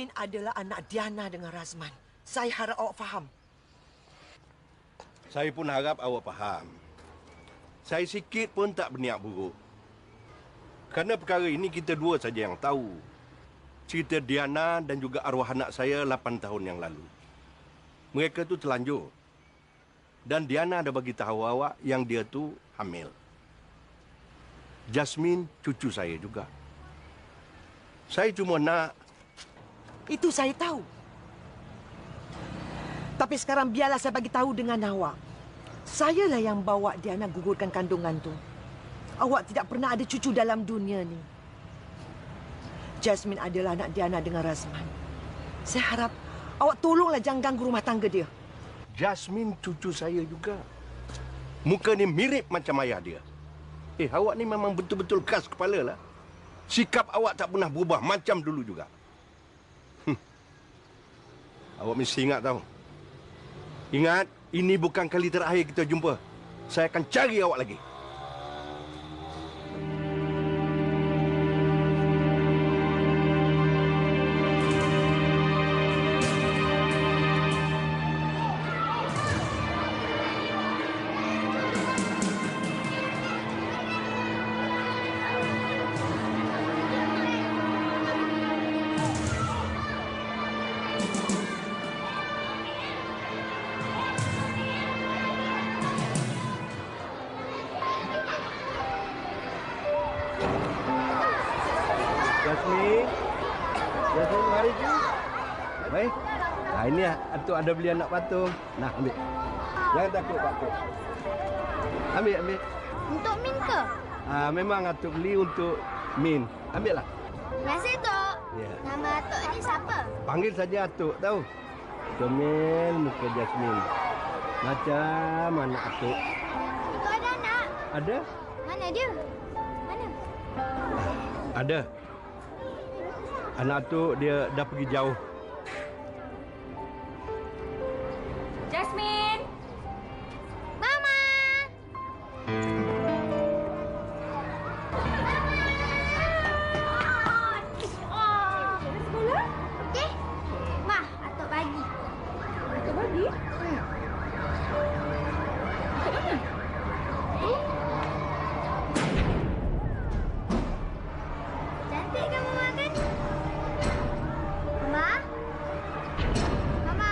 Jasmine adalah anak Diana dengan Razman. Saya harap awak faham. Saya pun harap awak faham. Saya sikit pun tak berniat buruk. Kerana perkara ini kita dua saja yang tahu. Cerita Diana dan juga arwah anak saya 8 tahun yang lalu. Mereka tu terlanjur. Dan Diana ada bagi tahu awak yang dia tu hamil. Jasmine cucu saya juga. Saya cuma nak... Itu saya tahu. Tapi sekarang biarlah saya bagi tahu dengan awak. Sayalah yang bawa Diana gugurkan kandungan tu. Awak tidak pernah ada cucu dalam dunia ni. Jasmine adalah anak Diana dengan Razman. Saya harap awak tolonglah jangan ganggu rumah tangga dia. Jasmine cucu saya juga. Muka ni mirip macam ayah dia. Awak ni memang betul-betul keras kepala lah. Sikap awak tak pernah berubah macam dulu juga. Awak mesti ingat tahu. Ingat, ini bukan kali terakhir kita jumpa. Saya akan cari awak lagi. Jasmine, mari je. Baik. Ini Atuk ada beli anak patung. Nah, ambil. Jangan takut, Atuk. Ambil. Untuk Min ke? Memang Atuk beli untuk Min. Ambillah. Terima kasih, Tok. Ya. Nama Tok ni siapa? Panggil saja Atuk, tahu? Comel muka Jasmine. Macam anak Atuk. Itu ada anak? Ada? Mana dia? Mana? Ada. Anak Atuk dia dah pergi jauh. Jasmine! Mama! Sekolah? Okey. Ma, Atuk bagi. Atuk bagi? Atuk mana? Cantik kan Mama kan? Mama? Mama?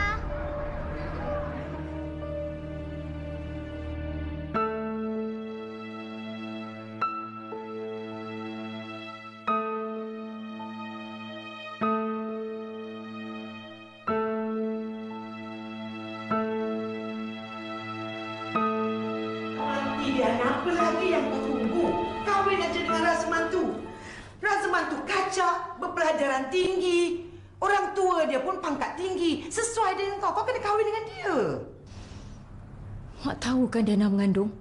Diana, apa lagi yang kau tunggu? Kahwin aja dengan Razman tu. Razman tu kacak, berpelajaran tinggi. Orang tua dia pun pangkat tinggi. Sesuai dengan kau. Kau kena kahwin dengan dia. Mak tahu kan Diana mengandung?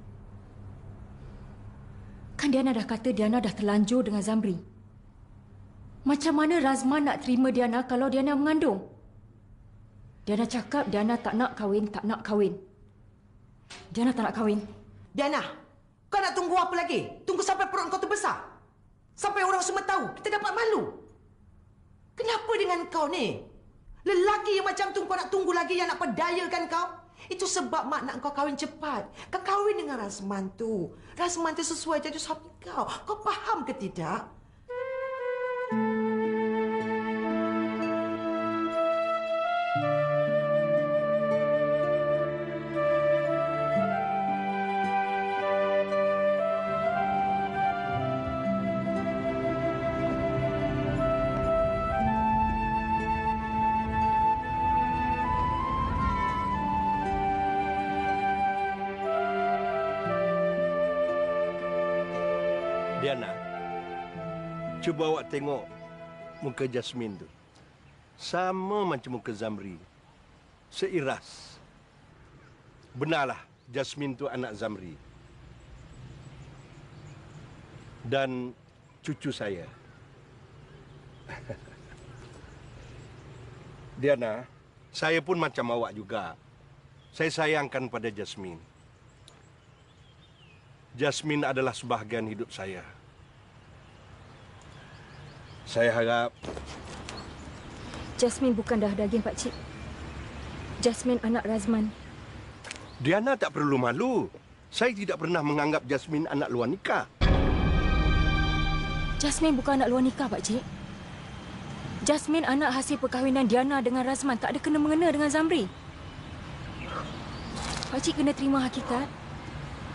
Kan Diana dah kata Diana dah terlanjur dengan Zamri. Macam mana Razman nak terima Diana kalau Diana mengandung? Diana cakap Diana tak nak kahwin, tak nak kahwin. Diana tak nak kahwin. Diana, kau nak tunggu apa lagi? Tunggu sampai perut kau tu besar? Sampai orang semua tahu kita dapat malu? Kenapa dengan kau ni? Lelaki yang macam tu kau nak tunggu lagi yang nak perdayakan kau? Itu sebab mak nak kau kahwin cepat. Kau kahwin dengan Razman tu. Razman tu sesuai jadi suami kau. Kau faham ke tidak? Diana, cuba awak tengok muka Jasmine tu. Sama macam muka Zamri. Seiras. Benarlah Jasmine tu anak Zamri. Dan cucu saya. Diana, saya pun macam awak juga. Saya sayangkan pada Jasmine. Jasmine adalah sebahagian hidup saya. Saya harap... Jasmine bukan darah daging, Pakcik. Jasmine anak Razman. Diana tak perlu malu. Saya tidak pernah menganggap Jasmine anak luar nikah. Jasmine bukan anak luar nikah, Pakcik. Jasmine anak hasil perkahwinan Diana dengan Razman. Tak ada kena-mengena dengan Zamri. Pakcik kena terima hakikat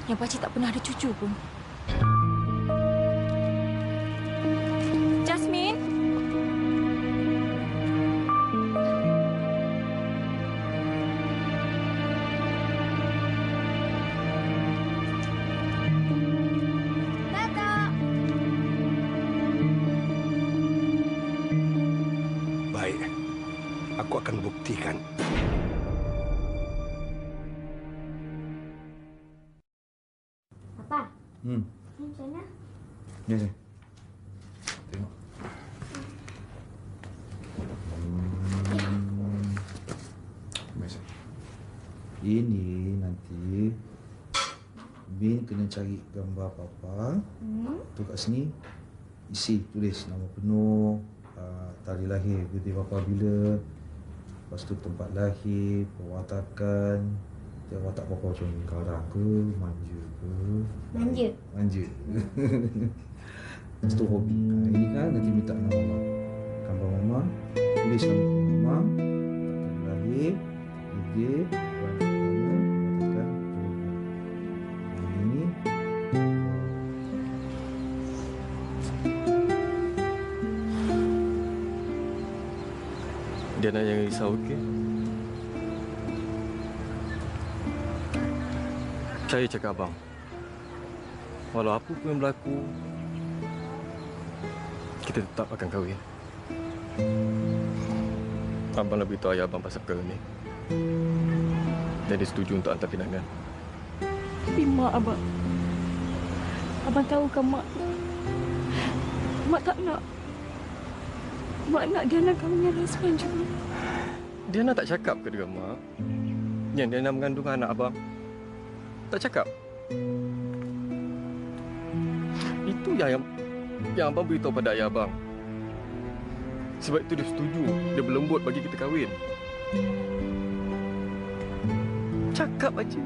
yang Pakcik tak pernah ada cucu pun. Jasmine? Datuk. Baik. Aku akan buktikan. Papa, ni macam mana? Ya, ya. Tengok. Baik. Ini nanti Bin kena cari gambar papa. Tu kat sini isi tulis nama penuh, tarikh lahir birthday papa bila, lepas tu tempat lahir, perwatakan, dia watak papa macam ni, garang ke, manja ke? Manja. Manja. Lepas tu hobi. Ini kan nanti minta nama mama. Gambar mama, tulis nama mama, tarikh lahir, birthday, perwatakan, logo. Ini Diana jangan risau, okey? Saya cakap abang. Walau apa pun yang berlaku, kita tetap akan kahwin. Abang dah beritahu ayah abang pasal perkara ni. Dan dia setuju untuk hantar pinangan. Tapi mak abang. Abang tahu kan mak? Mak tak nak. Mak nak Diana kahwin dengan Razman juga. Diana tak cakap ke dengan mak yang Diana mengandung anak abang? Tak cakap. Itu yang abang beritahu pada ayah abang. Sebab itu dia setuju, dia berlembut bagi kita kahwin. Cakap aja.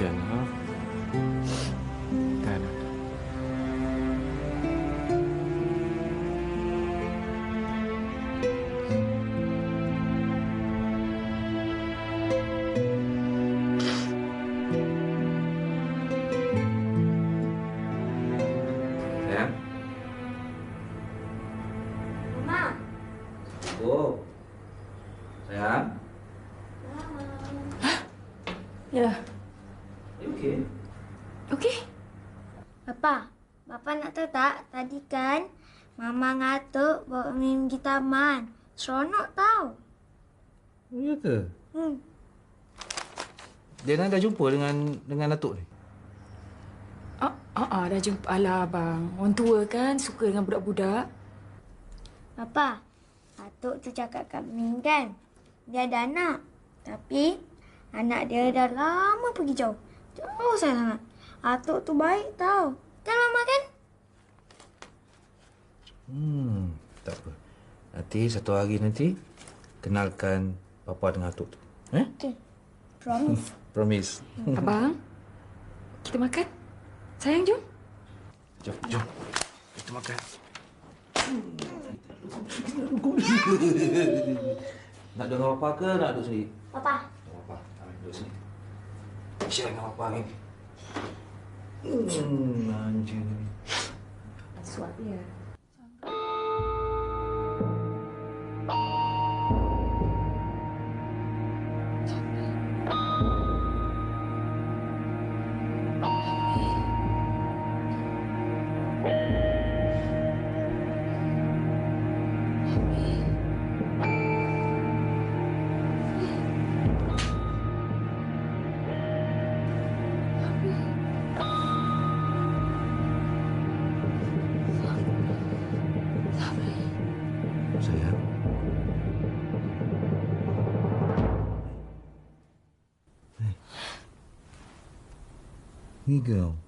Diana. Diana. sayang. Mama. Oh. Sayang. Ya. Okey. Okey. Papa, Papa nak tahu tak? Tadi kan Mama ngatuk bawa Mim pergi taman. Seronok tau. Oh, ya ke? Diana dah jumpa dengan Datuk ni? Dah jumpa. Alah, abang. Orang tua kan suka dengan budak-budak. Papa, Datuk tu cakap kat Mim kan, dia ada anak. Tapi anak dia dah lama pergi jauh. Jauh sangat. Datuk tu baik tau. Kan Mama kan? Tak apa. Nanti satu hari nanti kenalkan Papa dengan Atuk tu. Okey. Promise. Promise. Abang, kita makan. Sayang, jom. Jom. Kita makan. Nak dengar apa ke nak duduk sini? Papa. Papa, duduk sini. Share dengan Papa ni. Manja ni. Suap dia. Ni kau.